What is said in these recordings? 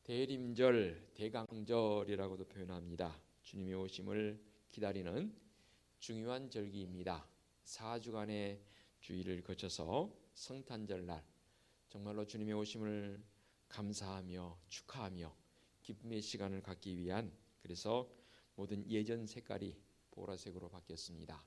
대림절, 대강절이라고도 표현합니다. 주님의 오심을 기다리는 중요한 절기입니다. 4주간의 주일을 거쳐서 성탄절날 정말로 주님의 오심을 감사하며 축하하며 기쁨의 시간을 갖기 위한, 그래서 모든 예전 색깔이 보라색으로 바뀌었습니다.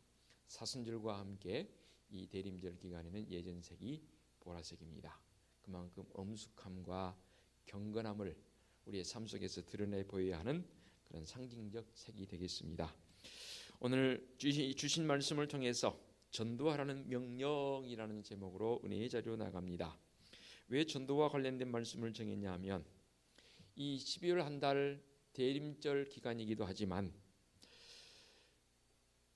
사순절과 함께 이 대림절 기간에는 예전색이 보라색입니다. 그만큼 엄숙함과 경건함을 우리의 삶 속에서 드러내 보여야 하는 그런 상징적 색이 되겠습니다. 오늘 주신 말씀을 통해서 전도하라는 명령이라는 제목으로 은혜의 자리로 나갑니다. 왜 전도와 관련된 말씀을 정했냐 하면 이 12월 한 달 대림절 기간이기도 하지만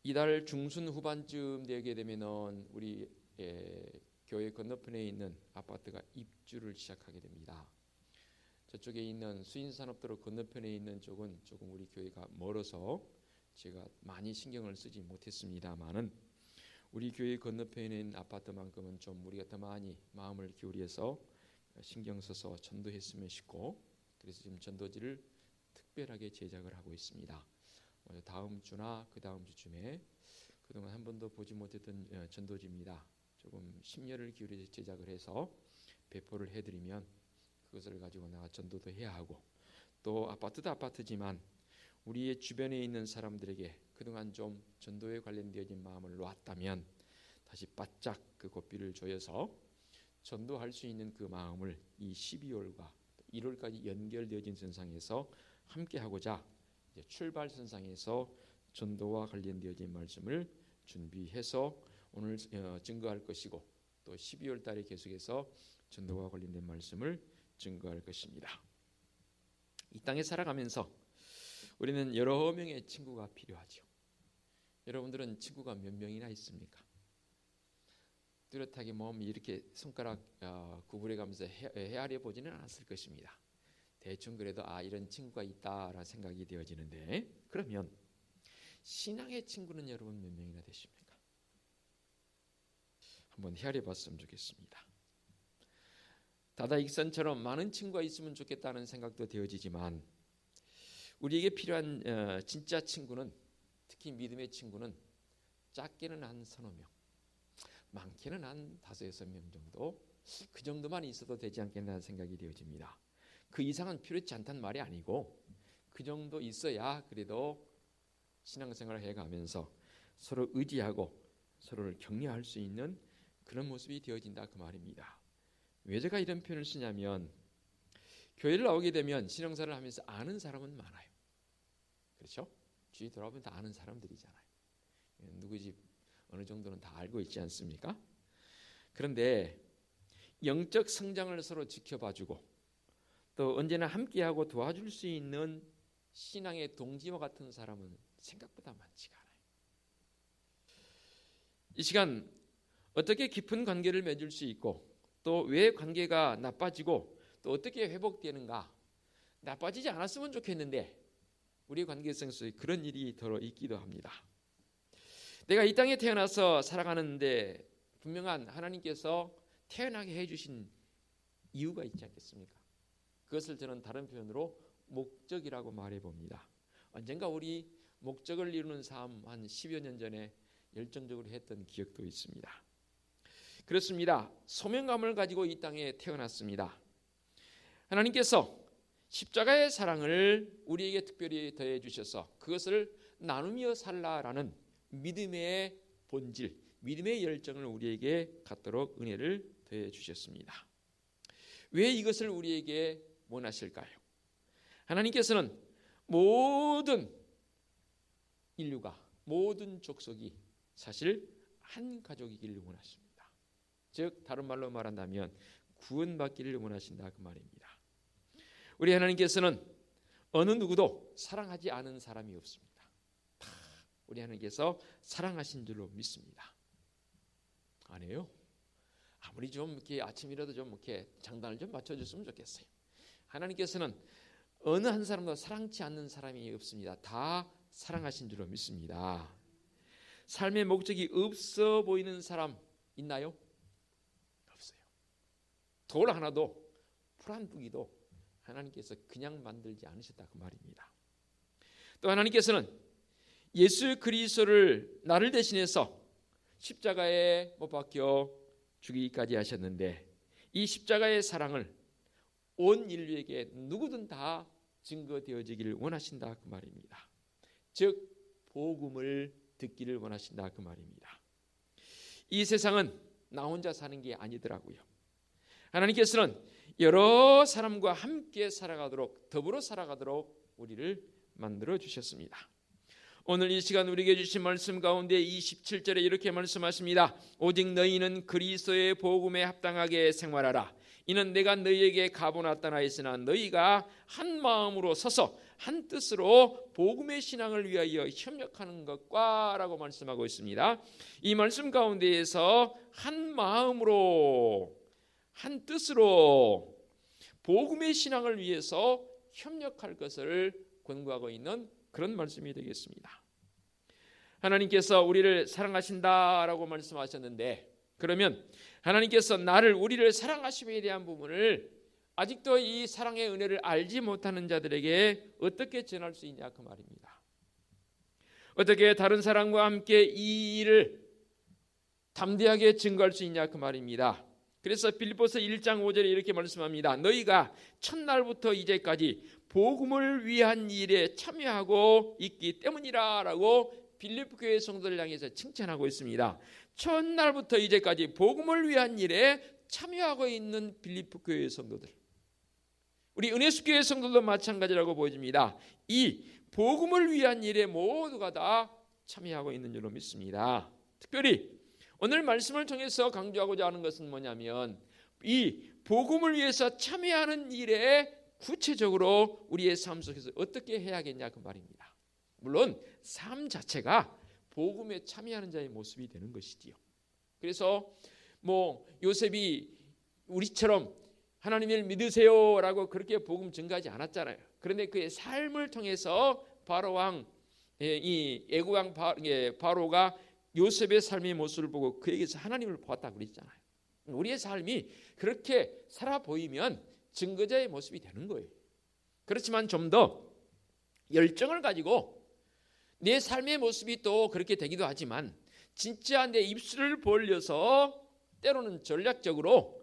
이달 중순 후반쯤 되게 되면은 우리 교회 건너편에 있는 아파트가 입주를 시작하게 됩니다. 저쪽에 있는 수인산업도로 건너편에 있는 쪽은 조금 우리 교회가 멀어서 제가 많이 신경을 쓰지 못했습니다만은 우리 교회 건너편에 있는 아파트만큼은 좀 우리가 더 많이 마음을 기울여서 신경 써서 전도했으면 싶고, 그래서 지금 전도지를 특별하게 제작을 하고 있습니다. 다음 주나 그 다음 주쯤에 그동안 한 번도 보지 못했던 전도지입니다. 조금 심려를 기울여서 제작을 해서 배포를 해드리면 그것을 가지고 나가 전도도 해야 하고, 또 아파트도 아파트지만 우리의 주변에 있는 사람들에게 그동안 좀 전도에 관련되어진 마음을 놓았다면 다시 바짝 그 고삐를 조여서 전도할 수 있는 그 마음을 이 12월과 1월까지 연결되어진 선상에서 함께 하고자 이제 출발 선상에서 전도와 관련되어진 말씀을 준비해서 오늘 증거할 것이고, 또 12월 달에 계속해서 전도와 관련된 말씀을 증거할 것입니다. 이 땅에 살아가면서 우리는 여러 명의 친구가 필요하죠. 여러분들은 친구가 몇 명이나 있습니까? 뚜렷하게 몸 이렇게 손가락 구부려 가면서 헤아려 보지는 않았을 것입니다. 대충 그래도 이런 친구가 있다라는 생각이 되어지는데, 그러면 신앙의 친구는 여러분 몇 명이나 되십니까? 한번 헤아려 봤으면 좋겠습니다. 다다익선처럼 많은 친구가 있으면 좋겠다는 생각도 되어지지만 우리에게 필요한 진짜 친구는, 특히 믿음의 친구는 작게는 한 서너 명, 많게는 한 5-6명 정도, 그 정도만 있어도 되지 않겠나 생각이 되어집니다. 그 이상은 필요치 않다는 말이 아니고 그 정도 있어야 그래도 신앙생활을 해가면서 서로 의지하고 서로를 격려할 수 있는 그런 모습이 되어진다 그 말입니다. 왜 제가 이런 표현을 쓰냐면 교회를 나오게 되면 신앙생활을 하면서 아는 사람은 많아요. 그렇죠? 주위 돌아보면 다 아는 사람들이잖아요. 누구 집 어느 정도는 다 알고 있지 않습니까? 그런데 영적 성장을 서로 지켜봐주고 또 언제나 함께하고 도와줄 수 있는 신앙의 동지와 같은 사람은 생각보다 많지가 않아요. 이 시간 어떻게 깊은 관계를 맺을 수 있고 또 왜 관계가 나빠지고 또 어떻게 회복되는가, 나빠지지 않았으면 좋겠는데 우리 관계성 속에 그런 일이 더러 있기도 합니다. 내가 이 땅에 태어나서 살아가는데 분명한 하나님께서 태어나게 해주신 이유가 있지 않겠습니까? 그것을 저는 다른 표현으로 목적이라고 말해봅니다. 언젠가 우리 목적을 이루는 삶 한 10여 년 전에 열정적으로 했던 기억도 있습니다. 그렇습니다. 소명감을 가지고 이 땅에 태어났습니다. 하나님께서 십자가의 사랑을 우리에게 특별히 더해 주셔서 그것을 나누며 살라라는 믿음의 본질, 믿음의 열정을 우리에게 갖도록 은혜를 더해 주셨습니다. 왜 이것을 우리에게 원하실까요? 하나님께서는 모든 인류가, 모든 족속이 사실 한 가족이기를 원하십니다. 즉 다른 말로 말한다면 구원받기를 원하신다 그 말입니다. 우리 하나님께서는 어느 누구도 사랑하지 않은 사람이 없습니다. 다 우리 하나님께서 사랑하신 줄로 믿습니다. 아니에요? 아무리 좀 이렇게 아침이라도 좀 이렇게 장단을 좀 맞춰줬으면 좋겠어요. 하나님께서는 어느 한 사람도 사랑치 않는 사람이 없습니다. 다 사랑하신 줄로 믿습니다. 삶의 목적이 없어 보이는 사람 있나요? 없어요. 돌 하나도 풀 한 뿌기도 하나님께서 그냥 만들지 않으셨다 그 말입니다. 또 하나님께서는 예수 그리스도를 나를 대신해서 십자가에 못 박혀 죽이기까지 하셨는데 이 십자가의 사랑을 온 인류에게 누구든 다 증거되어지기를 원하신다 그 말입니다. 즉 복음을 듣기를 원하신다 그 말입니다. 이 세상은 나 혼자 사는 게 아니더라고요. 하나님께서는 여러 사람과 함께 살아가도록, 더불어 살아가도록 우리를 만들어 주셨습니다. 오늘 이 시간 우리에게 주신 말씀 가운데 27절에 이렇게 말씀하십니다. 오직 너희는 그리스도의 복음에 합당하게 생활하라. 이는 내가 너희에게 가보놨다 하였으나 너희가 한 마음으로 서서 한 뜻으로 복음의 신앙을 위하여 협력하는 것과 라고 말씀하고 있습니다. 이 말씀 가운데에서 한 마음으로 한 뜻으로 복음의 신앙을 위해서 협력할 것을 권고하고 있는 그런 말씀이 되겠습니다. 하나님께서 우리를 사랑하신다라고 말씀하셨는데, 그러면 하나님께서 우리를 사랑하심에 대한 부분을 아직도 이 사랑의 은혜를 알지 못하는 자들에게 어떻게 전할 수 있냐 그 말입니다. 어떻게 다른 사람과 함께 이 일을 담대하게 증거할 수 있냐 그 말입니다. 그래서 빌립보서 1장 5절에 이렇게 말씀합니다. 너희가 첫날부터 이제까지 복음을 위한 일에 참여하고 있기 때문이라 라고 빌립보 교회 성도를 향해서 칭찬하고 있습니다. 첫날부터 이제까지 복음을 위한 일에 참여하고 있는 빌립보 교회 성도들, 우리 은혜수 교회 성도도 마찬가지라고 보여집니다. 이 복음을 위한 일에 모두가 다 참여하고 있는 줄로 믿습니다. 특별히 오늘 말씀을 통해서 강조하고자 하는 것은 뭐냐면 이 복음을 위해서 참여하는 일에 구체적으로 우리의 삶 속에서 어떻게 해야겠냐 그 말입니다. 물론 삶 자체가 복음에 참여하는 자의 모습이 되는 것이지요. 그래서 요셉이 우리처럼 하나님을 믿으세요라고 그렇게 복음 증가하지 않았잖아요. 그런데 그의 삶을 통해서 바로 왕, 이 애국 왕 바로가 요셉의 삶의 모습을 보고 그에게서 하나님을 보았다 그랬잖아요. 우리의 삶이 그렇게 살아 보이면 증거자의 모습이 되는 거예요. 그렇지만 좀 더 열정을 가지고 내 삶의 모습이 또 그렇게 되기도 하지만 진짜 내 입술을 벌려서 때로는 전략적으로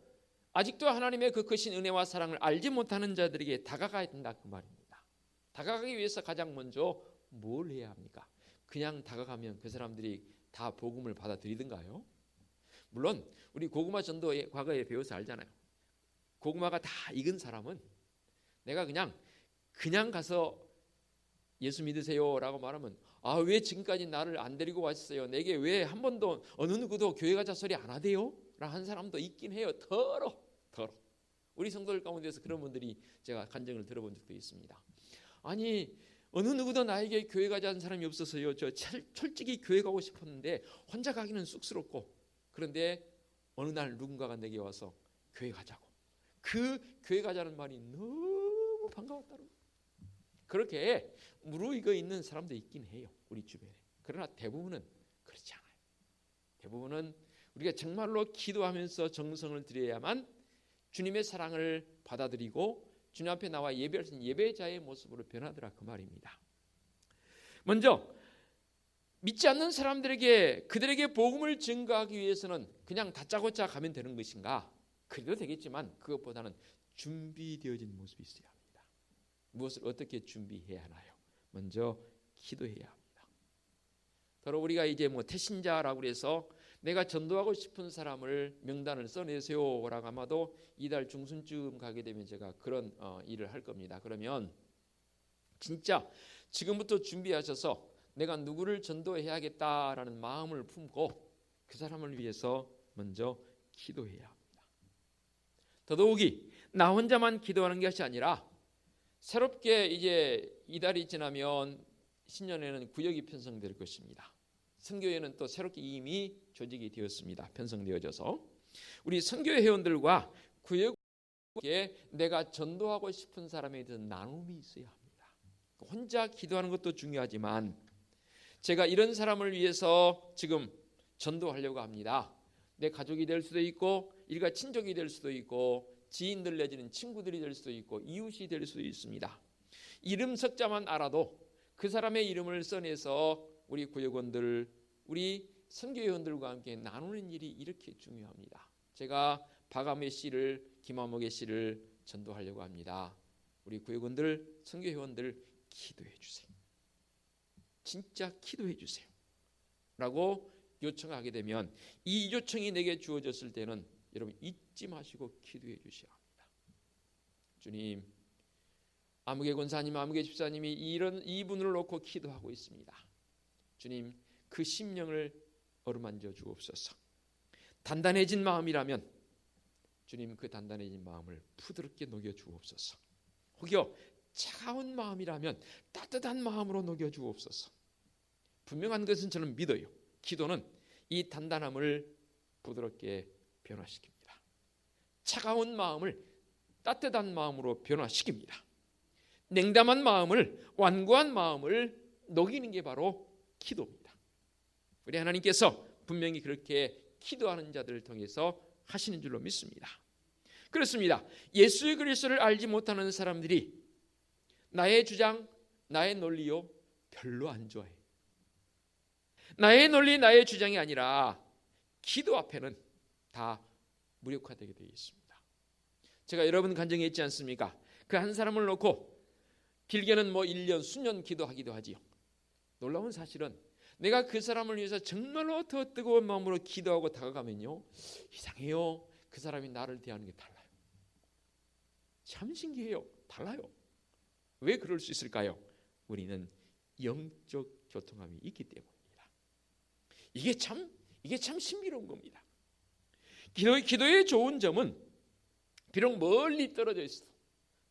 아직도 하나님의 그 크신 은혜와 사랑을 알지 못하는 자들에게 다가가야 된다 그 말입니다. 다가가기 위해서 가장 먼저 뭘 해야 합니까? 그냥 다가가면 그 사람들이 다 복음을 받아들이던가요? 물론 우리 고구마 전도에 과거에 배워서 알잖아요. 고구마가 다 익은 사람은 내가 그냥 가서 예수 믿으세요 라고 말하면 왜 지금까지 나를 안 데리고 왔어요? 내게 왜 한 번도 어느 누구도 교회 가자 소리 안 하대요? 라고 한 사람도 있긴 해요. 더러 우리 성도들 가운데서 그런 분들이 제가 간증을 들어본 적도 있습니다. 아니 어느 누구도 나에게 교회 가자는 사람이 없어서요. 저 솔직히 교회 가고 싶었는데 혼자 가기는 쑥스럽고, 그런데 어느 날 누군가가 내게 와서 교회 가자고, 그 교회 가자는 말이 너무 반가웠다고. 그렇게 무르익어 있는 사람도 있긴 해요, 우리 주변에. 그러나 대부분은 그렇지 않아요. 대부분은 우리가 정말로 기도하면서 정성을 들여야만 주님의 사랑을 받아들이고 주님 앞에 나와 예배할 수 있는 예배자의 모습으로 변하더라 그 말입니다. 먼저 믿지 않는 사람들에게 그들에게 복음을 증거하기 위해서는 그냥 다짜고짜 가면 되는 것인가? 그래도 되겠지만 그것보다는 준비되어진 모습이 있어야 합니다. 무엇을 어떻게 준비해야 하나요? 먼저 기도해야 합니다. 더러 우리가 이제 태신자라고 해서 내가 전도하고 싶은 사람을 명단을 써내세요라고 아마도 이달 중순쯤 가게 되면 제가 그런 일을 할 겁니다. 그러면 진짜 지금부터 준비하셔서 내가 누구를 전도해야겠다라는 마음을 품고 그 사람을 위해서 먼저 기도해야 합니다. 더더욱이 나 혼자만 기도하는 것이 아니라 새롭게 이제 이달이 지나면 신년에는 구역이 편성될 것입니다. 선교회는 또 새롭게 이미 조직이 되었습니다. 편성되어져서 우리 선교회 회원들과 구역에 내가 전도하고 싶은 사람에 대한 나눔이 있어야 합니다. 혼자 기도하는 것도 중요하지만 제가 이런 사람을 위해서 지금 전도하려고 합니다. 내 가족이 될 수도 있고 일가 친족이 될 수도 있고 지인들 내지는 친구들이 될 수도 있고 이웃이 될 수도 있습니다. 이름 석자만 알아도 그 사람의 이름을 써내서 우리 구역원들, 우리 선교회원들과 함께 나누는 일이 이렇게 중요합니다. 제가 박아매 씨를, 김아목의 씨를 전도하려고 합니다. 우리 구역원들, 선교회원들 기도해 주세요. 진짜 기도해 주세요. 라고 요청하게 되면 이 요청이 내게 주어졌을 때는 여러분 잊지 마시고 기도해 주셔야 합니다. 주님, 아무개 권사님, 아무개 집사님이 이분을 놓고 기도하고 있습니다. 주님, 그 심령을 어루만져 주옵소서. 단단해진 마음이라면 주님, 그 단단해진 마음을 부드럽게 녹여 주옵소서. 혹여 차가운 마음이라면 따뜻한 마음으로 녹여 주옵소서. 분명한 것은 저는 믿어요. 기도는 이 단단함을 부드럽게 변화시킵니다. 차가운 마음을 따뜻한 마음으로 변화시킵니다. 냉담한 마음을, 완고한 마음을 녹이는 게 바로 기도입니다. 우리 하나님께서 분명히 그렇게 기도하는 자들을 통해서 하시는 줄로 믿습니다. 그렇습니다. 예수 그리스도를 알지 못하는 사람들이 나의 주장, 나의 논리요 별로 안 좋아해요. 나의 논리, 나의 주장이 아니라 기도 앞에는 다 무력화되게 되어 있습니다. 제가 여러분 간증에 있지 않습니까? 그 한 사람을 놓고 길게는 1년, 수년 기도하기도 하지요. 놀라운 사실은 내가 그 사람을 위해서 정말로 더 뜨거운 마음으로 기도하고 다가가면요, 이상해요. 그 사람이 나를 대하는 게 달라요. 참 신기해요. 달라요. 왜 그럴 수 있을까요? 우리는 영적 교통함이 있기 때문입니다. 이게 참 신비로운 겁니다. 기도의 좋은 점은 비록 멀리 떨어져 있어도,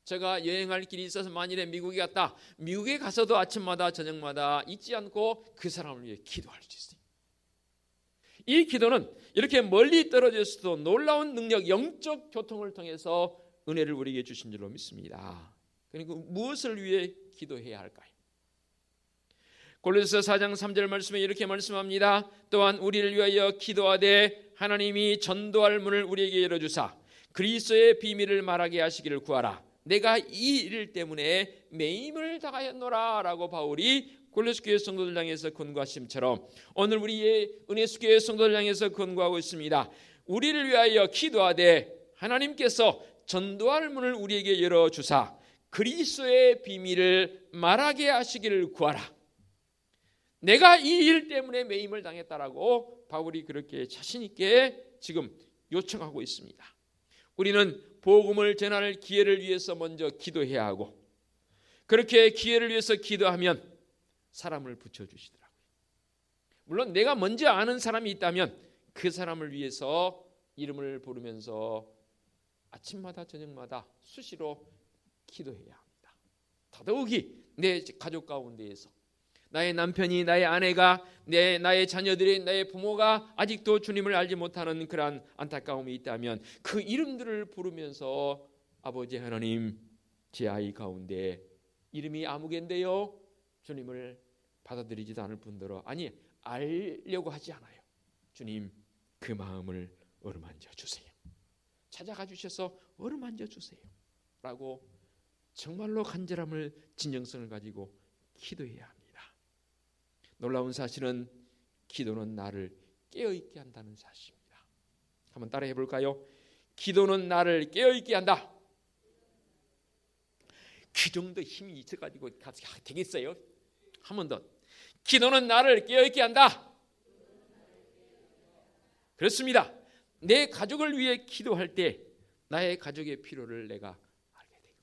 제가 여행할 길이 있어서 만일에 미국에 갔다, 미국에 가서도 아침마다 저녁마다 잊지 않고 그 사람을 위해 기도할 수 있어요. 이 기도는 이렇게 멀리 떨어져 있어도 놀라운 능력, 영적 교통을 통해서 은혜를 우리에게 주신 줄로 믿습니다. 그러니까 무엇을 위해 기도해야 할까요? 골로새서 4장 3절 말씀에 이렇게 말씀합니다. 또한 우리를 위하여 기도하되 하나님이 전도할 문을 우리에게 열어주사 그리스도의 비밀을 말하게 하시기를 구하라. 내가 이 일 때문에 매임을 당하였노라 라고 바울이 골로새 교회 성도들 향해서 권고하심처럼 오늘 우리의 은혜수 교회 성도들 향해서 권고하고 있습니다. 우리를 위하여 기도하되 하나님께서 전도할 문을 우리에게 열어주사 그리스도의 비밀을 말하게 하시기를 구하라. 내가 이 일 때문에 매임을 당했다라고 바울이 그렇게 자신 있게 지금 요청하고 있습니다. 우리는 복음을 전할 기회를 위해서 먼저 기도해야 하고, 그렇게 기회를 위해서 기도하면 사람을 붙여주시더라고요. 물론 내가 먼저 아는 사람이 있다면 그 사람을 위해서 이름을 부르면서 아침마다 저녁마다 수시로 기도해야 합니다. 더더욱이 내 가족 가운데에서 나의 남편이, 나의 아내가, 나의 자녀들이, 나의 부모가 아직도 주님을 알지 못하는 그러한 안타까움이 있다면 그 이름들을 부르면서 아버지 하나님, 제 아이 가운데 이름이 아무개인데요, 주님을 받아들이지도 않을 뿐더러 아니 알려고 하지 않아요. 주님, 그 마음을 어루만져 주세요. 찾아가 주셔서 어루만져 주세요 라고 정말로 간절함을, 진정성을 가지고 기도해야 합니다. 놀라운 사실은 기도는 나를 깨어있게 한다는 사실입니다. 한번 따라해 볼까요? 기도는 나를 깨어있게 한다. 그 정도 힘이 있어가지고 되겠어요? 한 번 더. 기도는 나를 깨어있게 한다. 그렇습니다. 내 가족을 위해 기도할 때 나의 가족의 필요를 내가 알게 돼요.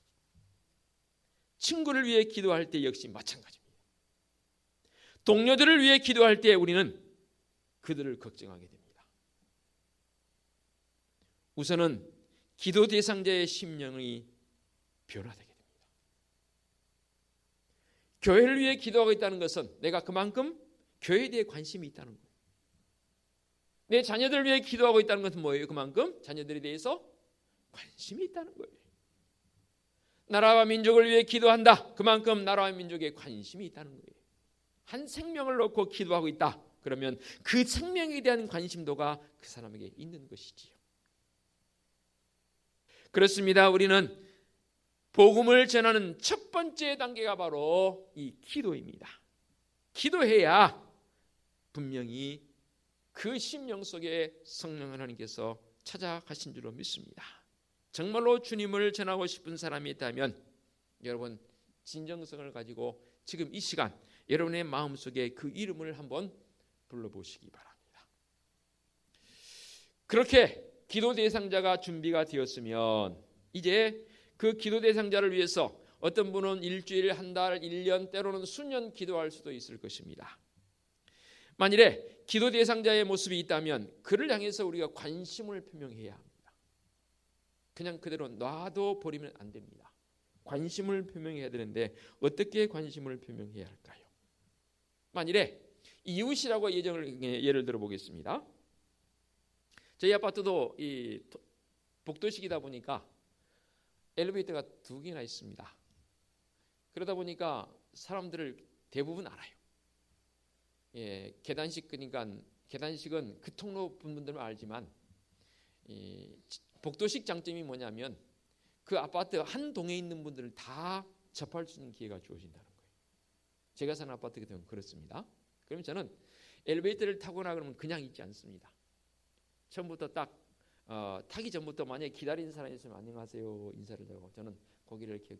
친구를 위해 기도할 때 역시 마찬가지입니다. 동료들을 위해 기도할 때 우리는 그들을 걱정하게 됩니다. 우선은 기도 대상자의 심령이 변화되게 됩니다. 교회를 위해 기도하고 있다는 것은 내가 그만큼 교회에 대해 관심이 있다는 거예요. 내 자녀들을 위해 기도하고 있다는 것은 뭐예요? 그만큼 자녀들에 대해서 관심이 있다는 거예요. 나라와 민족을 위해 기도한다. 그만큼 나라와 민족에 관심이 있다는 거예요. 한 생명을 놓고 기도하고 있다. 그러면 그 생명에 대한 관심도가 그 사람에게 있는 것이지요. 그렇습니다. 우리는 복음을 전하는 첫 번째 단계가 바로 이 기도입니다. 기도해야 분명히 그 심령 속에 성령 하나님께서 찾아가신 줄로 믿습니다. 정말로 주님을 전하고 싶은 사람이 있다면 여러분 진정성을 가지고 지금 이 시간 여러분의 마음속에 그 이름을 한번 불러보시기 바랍니다. 그렇게 기도 대상자가 준비가 되었으면 이제 그 기도 대상자를 위해서 어떤 분은 일주일, 한 달, 1년, 때로는 수년 기도할 수도 있을 것입니다. 만일에 기도 대상자의 모습이 있다면 그를 향해서 우리가 관심을 표명해야 합니다. 그냥 그대로 놔도 버리면 안 됩니다. 관심을 표명해야 되는데 어떻게 관심을 표명해야 할까요? 만일에 이웃이라고 예를 들어 보겠습니다. 저희 아파트도 이 복도식이다 보니까 엘리베이터가 2개나 있습니다. 그러다 보니까 사람들을 대부분 알아요. 예, 계단식 그러니까 계단식은 그 통로 분들만 알지만 이 복도식 장점이 뭐냐면 그 아파트 한 동에 있는 분들을 다 접할 수 있는 기회가 주어진다는 거예요. 제가 사는 아파트가 되면 그렇습니다. 그러면 저는 엘리베이터를 타거나 그러면 그냥 있지 않습니다. 처음부터 딱 타기 전부터 만약에 기다리는 사람이 있으면 안녕하세요 인사를 하고 저는 고개를 이렇게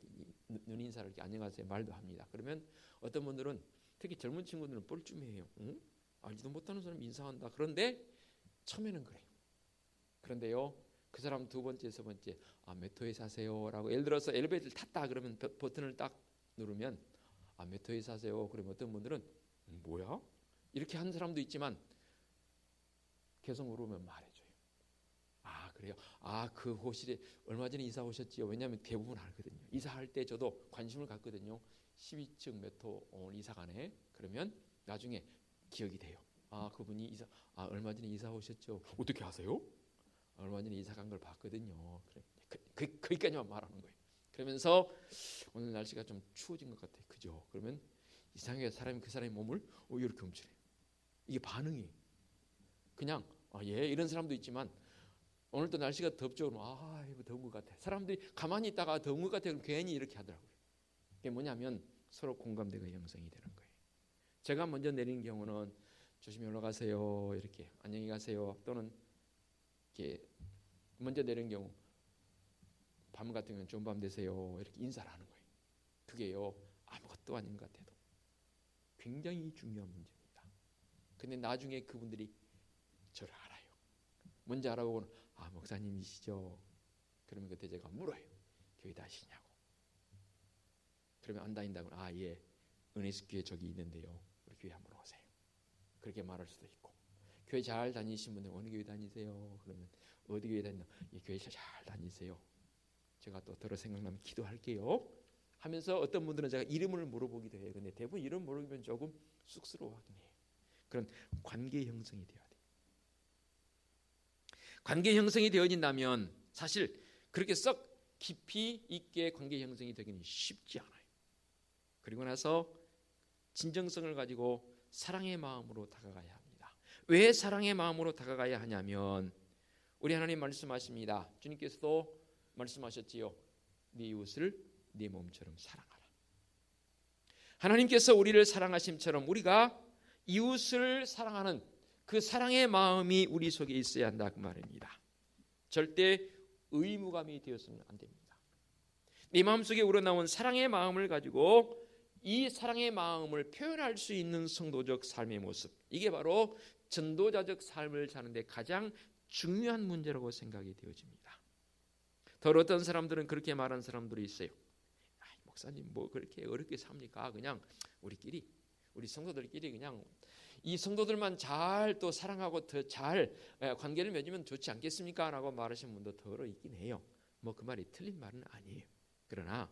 눈 인사를 이렇게 안녕하세요 말도 합니다. 그러면 어떤 분들은 특히 젊은 친구들은 뻘쭘해요. 응? 알지도 못하는 사람이 인사한다. 그런데 처음에는 그래요. 그런데요 그 사람 두 번째, 세 번째 몇 호에 사세요라고 예를 들어서 엘리베이터를 탔다 그러면 버튼을 딱 누르면 몇 호에 사세요. 그러면 어떤 분들은 뭐야? 이렇게 한 사람도 있지만 계속 물으면 말해줘요. 그래요? 그 호실에 얼마 전에 이사 오셨지요? 왜냐하면 대부분 알거든요. 이사할 때 저도 관심을 갖거든요. 12층 몇 호 이사 가네. 그러면 나중에 기억이 돼요. 그분이 얼마 전에 이사 오셨죠? 어떻게 아세요? 얼마 전에 이사 간 걸 봤거든요. 거기까지만 말하는 거예요. 그러면서 오늘 날씨가 좀 추워진 것 같아요. 그죠? 그러면 이상하게 그 사람의 몸을 이렇게 움츠려요. 이게 반응이에요. 그냥 예 이런 사람도 있지만 오늘도 날씨가 덥죠. 이거 더운 것 같아. 사람들이 가만히 있다가 더운 것 같아. 그럼 괜히 이렇게 하더라고요. 그게 뭐냐면 서로 공감대가 형성이 되는 거예요. 제가 먼저 내리는 경우는 조심히 올라가세요. 이렇게 안녕히 가세요. 또는 이렇게 먼저 내리는 경우 밤 같은 경우는 좋은 밤 되세요. 이렇게 인사를 하는 거예요. 그게요 아무것도 아닌 것 같아도 굉장히 중요한 문제입니다. 근데 나중에 그분들이 저를 알아요. 먼저 알아보고는 목사님이시죠? 그러면 그때 제가 물어요. 교회 다니시냐고. 그러면 안 다닌다고 예 은혜스교회 저기 있는데요. 우리 교회 한번 오세요. 그렇게 말할 수도 있고 교회 잘 다니신 분들 어느 교회 다니세요? 그러면 어디 교회 다니나? 이 교회 잘 다니세요. 제가 또 들어 생각나면 기도할게요. 하면서 어떤 분들은 제가 이름을 물어보기도 해요. 근데 대부분 이름 모르면 조금 쑥스러워하긴 해요. 그런 관계 형성이 돼야 돼요. 관계 형성이 되어진다면 사실 그렇게 썩 깊이 있게 관계 형성이 되기는 쉽지 않아요. 그리고 나서 진정성을 가지고 사랑의 마음으로 다가가야 합니다. 왜 사랑의 마음으로 다가가야 하냐면 우리 하나님 말씀하십니다. 주님께서도 말씀하셨지요. 네 이웃을 네 몸처럼 사랑하라. 하나님께서 우리를 사랑하심처럼 우리가 이웃을 사랑하는 그 사랑의 마음이 우리 속에 있어야 한다 그 말입니다. 절대 의무감이 되었으면 안 됩니다. 네 마음속에 우러나온 사랑의 마음을 가지고 이 사랑의 마음을 표현할 수 있는 성도적 삶의 모습, 이게 바로 전도자적 삶을 사는데 가장 중요한 문제라고 생각이 되어집니다. 더 어떤 사람들은 그렇게 말하는 사람들이 있어요. 목사님 뭐 그렇게 어렵게 삽니까? 그냥 우리 성도들끼리 그냥 이 성도들만 잘 또 사랑하고 더 잘 관계를 맺으면 좋지 않겠습니까? 라고 말하시는 분도 더러 있긴 해요. 뭐 그 말이 틀린 말은 아니에요. 그러나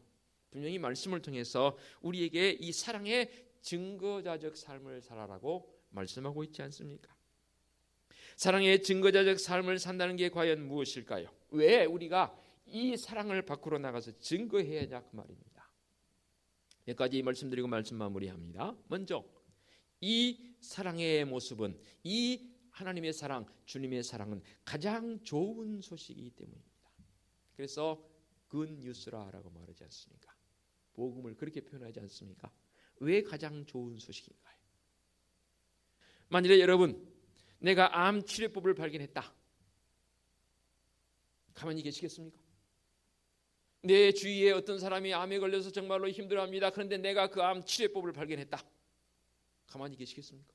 분명히 말씀을 통해서 우리에게 이 사랑의 증거자적 삶을 살아라고 말씀하고 있지 않습니까? 사랑의 증거자적 삶을 산다는 게 과연 무엇일까요? 왜 우리가 이 사랑을 밖으로 나가서 증거해야 하냐 그 말입니다. 여기까지 말씀드리고 말씀 마무리합니다. 먼저 이 사랑의 모습은, 이 하나님의 사랑, 주님의 사랑은 가장 좋은 소식이기 때문입니다. 그래서 굿뉴스라고 말하지 않습니까? 복음을 그렇게 표현하지 않습니까? 왜 가장 좋은 소식인가요? 만일에 여러분, 내가 암 치료법을 발견했다. 가만히 계시겠습니까? 내 주위에 어떤 사람이 암에 걸려서 정말로 힘들어합니다. 그런데 내가 그 암 치료법을 발견했다. 가만히 계시겠습니까?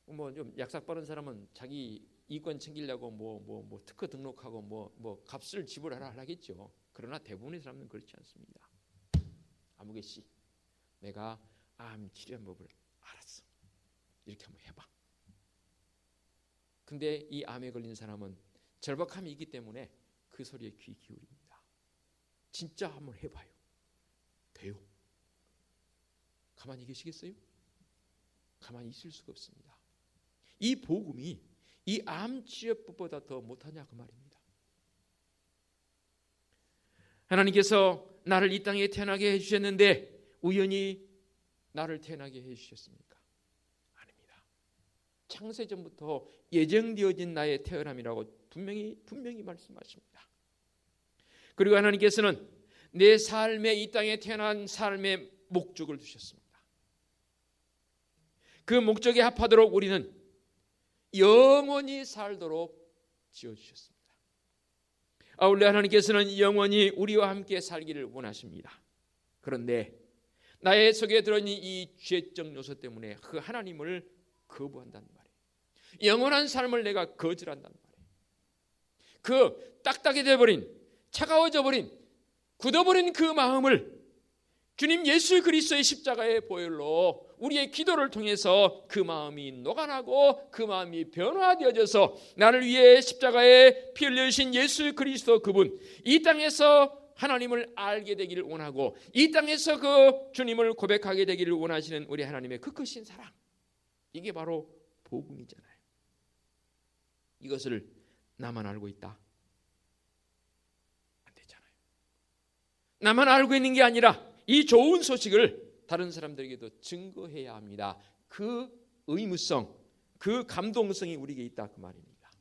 뭐 좀 약삭 빠른 사람은 자기 이권 챙기려고 뭐 특허 등록하고 뭐 값을 지불하라 하겠죠. 그러나 대부분의 사람은 그렇지 않습니다. 아무개씨, 내가 암 치료법을 알았어. 이렇게 한번 해봐. 근데 이 암에 걸린 사람은 절박함이 있기 때문에 그 소리에 귀 기울입니다. 진짜 한번 해봐요. 돼요. 가만히 계시겠어요? 가만히 있을 수가 없습니다. 이 복음이 이 암 치료법보다 더 못하냐 그 말입니다. 하나님께서 나를 이 땅에 태어나게 해주셨는데 우연히 나를 태어나게 해주셨습니까? 아닙니다. 창세전부터 예정되어진 나의 태어남이라고 분명히 말씀하십니다. 그리고 하나님께서는 내 삶에 이 땅에 태어난 삶의 목적을 두셨습니다. 그 목적에 합하도록 우리는 영원히 살도록 지어주셨습니다. 아울러 하나님께서는 영원히 우리와 함께 살기를 원하십니다. 그런데 나의 속에 들어있는 이 죄적 요소 때문에 그 하나님을 거부한다는 말이에요. 영원한 삶을 내가 거절한다는 말이에요. 그 딱딱해져 버린, 차가워져 버린, 굳어버린 그 마음을 주님 예수 그리스도의 십자가의 보혈로 우리의 기도를 통해서 그 마음이 녹아나고 그 마음이 변화되어져서 나를 위해 십자가에 피 흘려주신 예수 그리스도 그분, 이 땅에서 하나님을 알게 되기를 원하고 이 땅에서 그 주님을 고백하게 되기를 원하시는 우리 하나님의 그 크신 사랑, 이게 바로 복음이잖아요. 이것을 나만 알고 있다? 안 되잖아요. 나만 알고 있는 게 아니라 이 좋은 소식을 다른 사람들에게도 증거해야 합니다. 그 의무성, 그 감동성이 우리에게 있다 그 말입니다.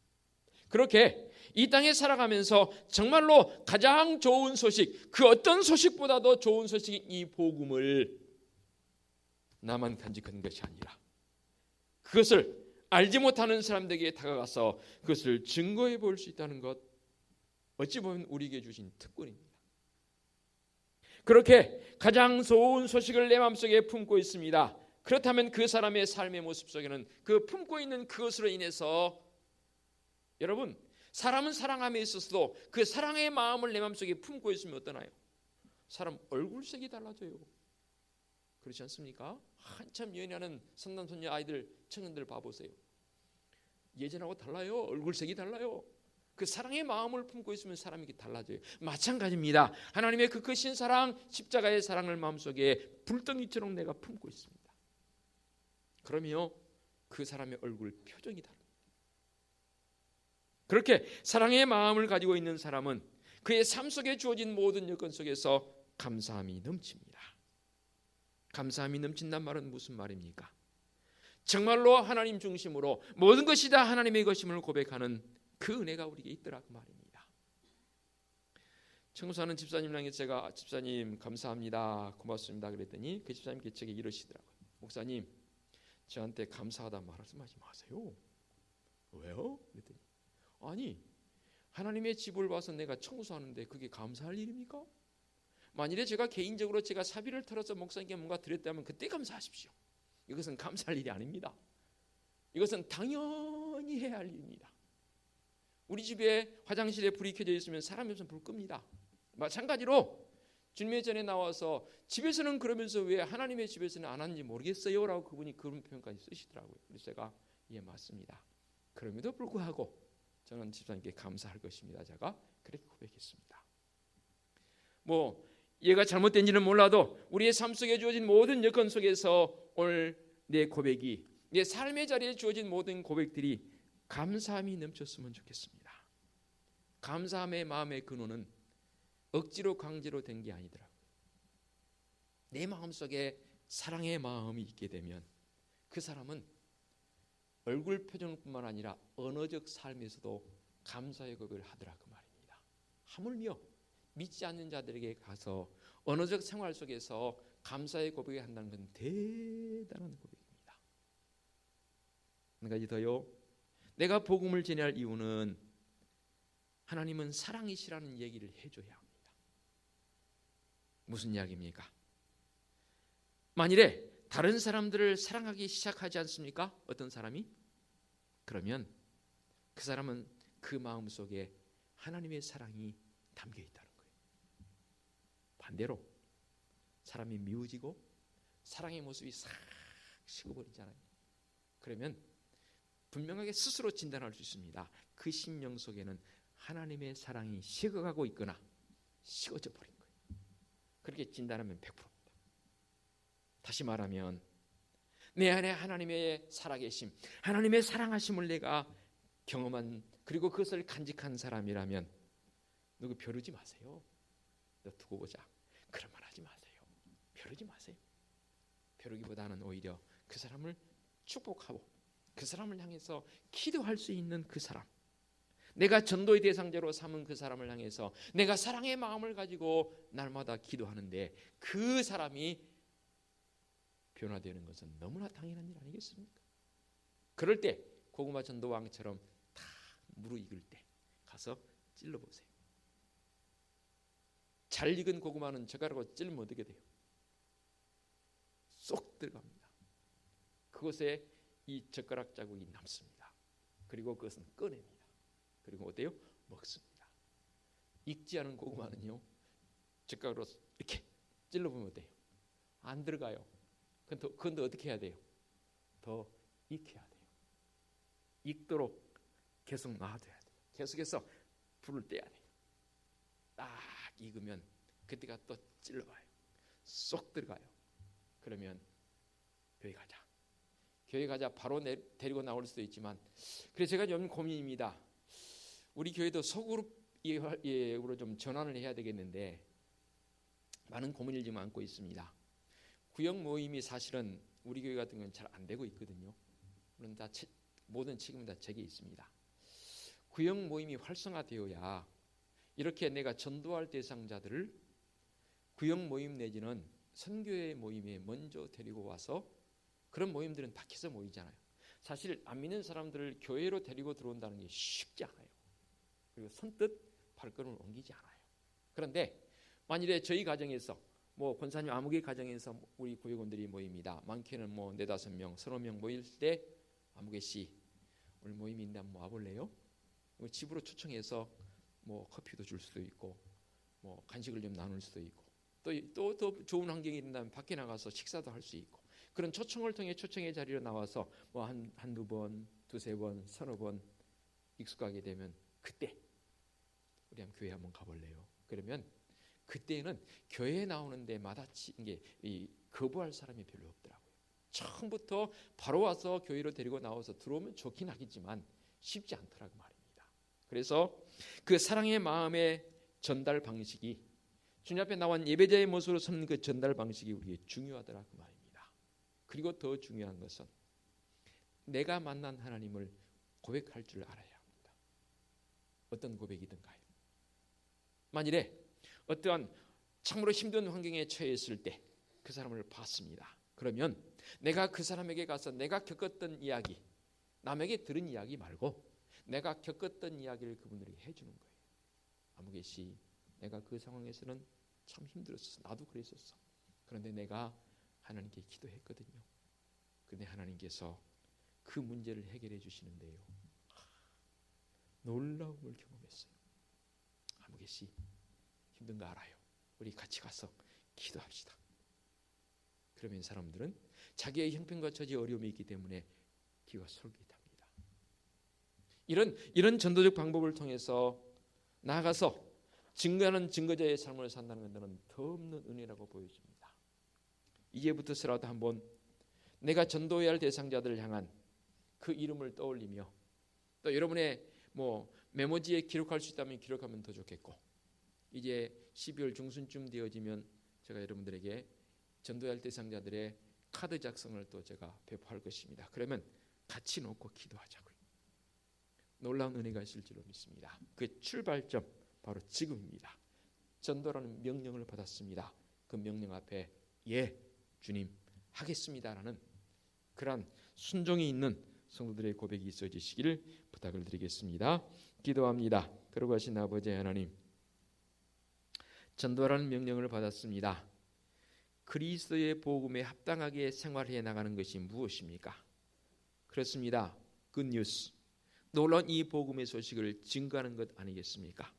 그렇게 이 땅에 살아가면서 정말로 가장 좋은 소식, 그 어떤 소식보다도 좋은 소식인 이 복음을 나만 간직하는 것이 아니라 그것을 알지 못하는 사람들에게 다가가서 그것을 증거해 볼 수 있다는 것, 어찌 보면 우리에게 주신 특권입니다. 그렇게 가장 좋은 소식을 내 마음속에 품고 있습니다. 그렇다면 그 사람의 삶의 모습 속에는 그 품고 있는 그것으로 인해서 여러분, 사람은 사랑함에 있어서도 그 사랑의 마음을 내 마음속에 품고 있으면 어떠나요? 사람 얼굴색이 달라져요. 그렇지 않습니까? 한참 연애하는 선남선녀 아이들, 청년들 봐보세요. 예전하고 달라요. 얼굴색이 달라요. 그 사랑의 마음을 품고 있으면 사람이 달라져요. 마찬가지입니다. 하나님의 그 크신 사랑, 십자가의 사랑을 마음속에 불덩이처럼 내가 품고 있습니다. 그러면 그 사람의 얼굴 표정이 다릅니다. 그렇게 사랑의 마음을 가지고 있는 사람은 그의 삶 속에 주어진 모든 여건 속에서 감사함이 넘칩니다. 감사함이 넘친단 말은 무슨 말입니까? 정말로 하나님 중심으로 모든 것이 다 하나님의 것임을 고백하는 그 은혜가 우리에게 있더라 그 말입니다. 청소하는 집사님랑 제가 집사님 감사합니다, 고맙습니다 그랬더니 그 집사님께 제게 이러시더라고요. 목사님, 저한테 감사하다 말씀하지 마세요. 왜요? 그랬더니 아니, 하나님의 집을 봐서 내가 청소하는데 그게 감사할 일입니까? 만일에 제가 개인적으로 제가 사비를 털어서 목사님께 뭔가 드렸다면 그때 감사하십시오. 이것은 감사할 일이 아닙니다. 이것은 당연히 해야 할 일입니다. 우리 집에 화장실에 불이 켜져 있으면 사람이 없으면 불 끕니다. 마찬가지로 주님의 전에 나와서 집에서는 그러면서 왜 하나님의 집에서는 안 하는지 모르겠어요 라고 그분이 그런 표현까지 쓰시더라고요. 그래서 제가 예 맞습니다. 그럼에도 불구하고 저는 집사님께 감사할 것입니다. 제가 그렇게 고백했습니다. 뭐 얘가 잘못된지는 몰라도 우리의 삶 속에 주어진 모든 여건 속에서 오늘 내 고백이, 내 삶의 자리에 주어진 모든 고백들이 감사함이 넘쳤으면 좋겠습니다. 감사함의 마음의 근원은 억지로 강제로 된 게 아니더라고요. 내 마음속에 사랑의 마음이 있게 되면 그 사람은 얼굴 표정뿐만 아니라 언어적 삶에서도 감사의 고백을 하더라 그 말입니다. 하물며 믿지 않는 자들에게 가서 언어적 생활 속에서 감사의 고백을 한다는 건 대단한 고백입니다. 한 가지 더요. 내가 복음을 전해야 할 이유는 하나님은 사랑이시라는 얘기를 해줘야 합니다. 무슨 이야기입니까? 만일에 다른 사람들을 사랑하기 시작하지 않습니까? 어떤 사람이? 그러면 그 사람은 그 마음 속에 하나님의 사랑이 담겨 있다는 거예요. 반대로 사람이 미워지고 사랑의 모습이 싹 식어버리잖아요. 그러면 분명하게 스스로 진단할 수 있습니다. 그 심령 속에는 하나님의 사랑이 식어가고 있거나 식어져 버린 거예요. 그렇게 진단하면 100%입니다. 다시 말하면 내 안에 하나님의 살아계심, 하나님의 사랑하심을 내가 경험한, 그리고 그것을 간직한 사람이라면 누구 벼르지 마세요. 너 두고 보자. 그런 말 하지 마세요. 벼르지 마세요. 벼르기보다는 오히려 그 사람을 축복하고 그 사람을 향해서 기도할 수 있는 그 사람, 내가 전도의 대상자로 삼은 그 사람을 향해서 내가 사랑의 마음을 가지고 날마다 기도하는데 그 사람이 변화되는 것은 너무나 당연한 일 아니겠습니까? 그럴 때 고구마 전도왕처럼 다 무르익을 때 가서 찔러보세요. 잘 익은 고구마는 젓가락으로 찔르면 어떻게 돼요? 쏙 들어갑니다. 그곳에 이 젓가락 자국이 남습니다. 그리고 그것은 꺼냅니다. 그리고 어때요? 먹습니다. 익지 않은 고구마는요, 젓가락으로 이렇게 찔러보면 어때요? 안 들어가요. 그런데 어떻게 해야 돼요? 더 익혀야 돼요. 익도록 계속 놔둬야 돼요. 계속해서 불을 떼야 돼요. 딱 익으면 그때가 또 찔러봐요. 쏙 들어가요. 그러면 교회 가자. 교회 가자 바로 데리고 나올 수도 있지만, 그래서 제가 좀 고민입니다. 우리 교회도 소그룹으로 좀 전환을 해야 되겠는데 많은 고민을 지금 안고 있습니다. 구역 모임이 사실은 우리 교회 같은 건 잘 안 되고 있거든요. 물론 다 모든 책임은 다 제게 있습니다. 구역 모임이 활성화되어야 이렇게 내가 전도할 대상자들을 구역 모임 내지는 선교회 모임에 먼저 데리고 와서, 그런 모임들은 밖에서 모이잖아요. 사실 안 믿는 사람들을 교회로 데리고 들어온다는 게 쉽지 않아요. 그리고 선뜻 발걸음을 옮기지 않아요. 그런데 만일에 저희 가정에서 권사님 아무개 가정에서 우리 구역원들이 모입니다. 많게는 4-5명, 30명 모일 때 아무개 씨 오늘 모임인데 한번 와볼래요? 집으로 초청해서 커피도 줄 수도 있고 간식을 좀 나눌 수도 있고 또 더 좋은 환경이 된다면 밖에 나가서 식사도 할 수 있고, 그런 초청을 통해 초청의 자리로 나와서 한두 번, 두세 번, 서너 번 익숙하게 되면 그때 우리 한번 교회 한번 가볼래요? 그러면 그때는 교회에 나오는 데마다 거부할 사람이 별로 없더라고요. 처음부터 바로 와서 교회로 데리고 나와서 들어오면 좋긴 하겠지만 쉽지 않더라고 말입니다. 그래서 그 사랑의 마음의 전달 방식이, 주님 앞에 나온 예배자의 모습으로 서는 그 전달 방식이 우리에게 중요하더라고 말입니다. 그리고 더 중요한 것은 내가 만난 하나님을 고백할 줄 알아야 합니다. 어떤 고백이든가요. 만일에 어떠한 참으로 힘든 환경에 처해 있을 때 그 사람을 봤습니다. 그러면 내가 그 사람에게 가서 내가 겪었던 이야기, 남에게 들은 이야기 말고 내가 겪었던 이야기를 그분들에게 해주는 거예요. 아무개 씨, 내가 그 상황에서는 참 힘들었어. 나도 그랬었어. 그런데 내가 하나님께 기도했거든요. 그런데 하나님께서 그 문제를 해결해 주시는데요. 놀라움을 경험했어요. 아무개 씨, 힘든 거 알아요. 우리 같이 가서 기도합시다. 그러면 사람들은 자기의 형편과 처지의 어려움이 있기 때문에 귀가 솔깃합니다. 이런 전도적 방법을 통해서 나아가서 증거하는 증거자의 삶을 산다는 것은 더 없는 은혜라고 보여집니다. 이제부터서라도 한번 내가 전도해야 할 대상자들을 향한 그 이름을 떠올리며, 또 여러분의 메모지에 기록할 수 있다면 기록하면 더 좋겠고, 이제 12월 중순쯤 되어지면 제가 여러분들에게 전도해야 할 대상자들의 카드 작성을 또 제가 배포할 것입니다. 그러면 같이 놓고 기도하자고요. 놀라운 은혜가 있을 줄로 믿습니다. 그 출발점, 바로 지금입니다. 전도라는 명령을 받았습니다. 그 명령 앞에 예 주님 하겠습니다라는 그러한 순종이 있는 성도들의 고백이 있어지시기를 부탁을 드리겠습니다. 기도합니다. 거룩하신 아버지 하나님, 전도라는 명령을 받았습니다. 그리스도의 복음에 합당하게 생활해 나가는 것이 무엇입니까? 그렇습니다. 굿뉴스, 놀라운 이 복음의 소식을 증거하는 것 아니겠습니까?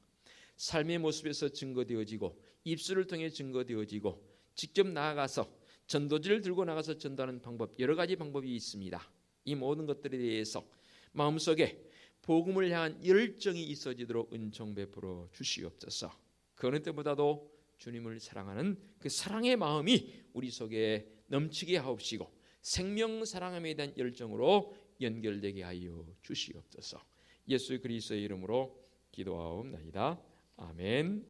삶의 모습에서 증거되어지고 입술을 통해 증거되어지고 직접 나아가서 전도지를 들고 나가서 전도하는 방법, 여러 가지 방법이 있습니다. 이 모든 것들에 대해서 마음속에 복음을 향한 열정이 있어지도록 은총 베풀어 주시옵소서. 그 어느 때보다도 주님을 사랑하는 그 사랑의 마음이 우리 속에 넘치게 하옵시고 생명 사랑함에 대한 열정으로 연결되게 하여 주시옵소서. 예수 그리스도의 이름으로 기도하옵나이다. 아멘.